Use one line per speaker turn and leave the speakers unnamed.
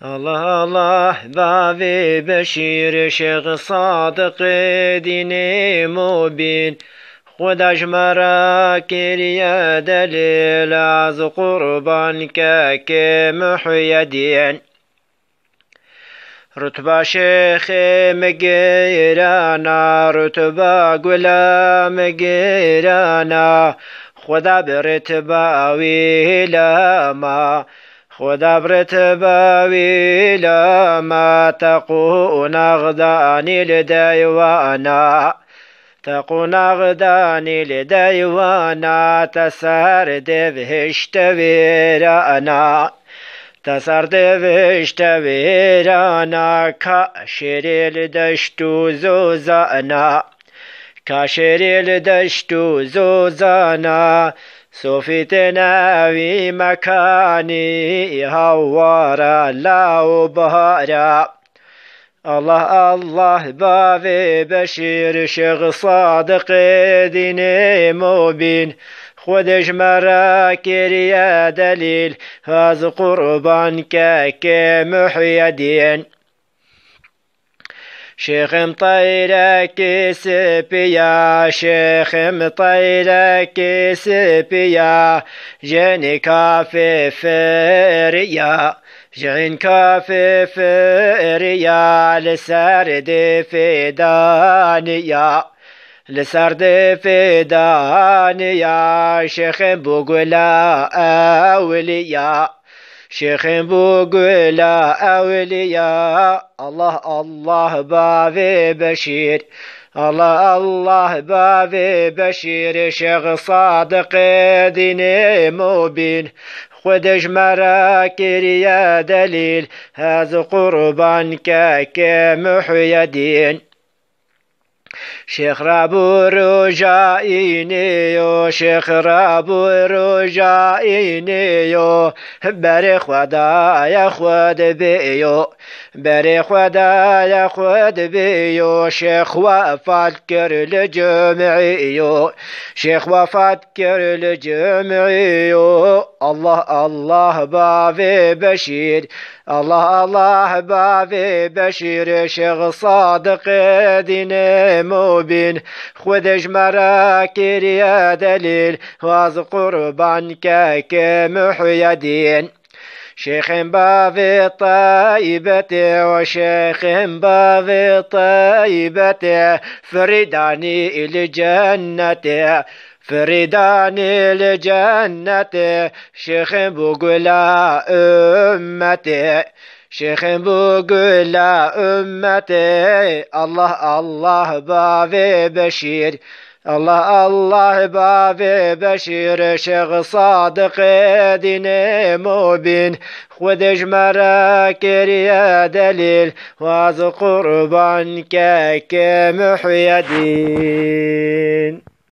الله الله بابي بشير شيخ صادق ديني مبين خداش مراكر يا دليل عز قربان كاكي محي دين رتبة شيخ مقيرانا رتبة قلا مقيرانا خدا برتبة ويلاما خدا برتبة ويلاما تقون أغداني لديوانا تقون أغداني لديوانا تسار دفهشت ويرانا تسار دفهشت ويرانا كاشري لدشتو زوزانا كاشري لدشتو زوزانا صوفيتنا في مكاني هوارا لا وبهارا الله الله بابي بشير شيخ صادق ديني مبين خدش مراكر يا دليل هذا قربان كاكي محي دين شيخ مطيرك سبيا شيخ مطيرك سبيا جاني كافي فريا جين كافي فريا لسرد في دانيا لسرد في دانيا شيخ بوغلا أوليا شيخ بوغلا أولياء الله الله بابي بشير الله الله بابي بشير شيخ صادق ديني مبين خدش مراكر يا دليل هذا قربان كاكي محي دين شيخ رابو رجائينيو شيخ رابو رجائينيو بري خدا يا خود بيو بري خدا يا خود بيو شيخ وفات كر لجمعيو شيخ وفات كر لجمعيو الله الله بابي بشير الله الله بابي بشير شيخ صادق ديني مبين خدش مراكر يا دليل واز قربان كاكي محي دين شيخ بابي طيبتي وشيخ بابي طيبتي فريداني الجنة فريداني لجنتي شيخ بوغلا أمتي شيخ بوغلا أمتي الله الله بابي بشير الله الله بابي بشير شيخ صادق ديني مبين خدش مراكر يا دليل واز قربان كاكي محي دين.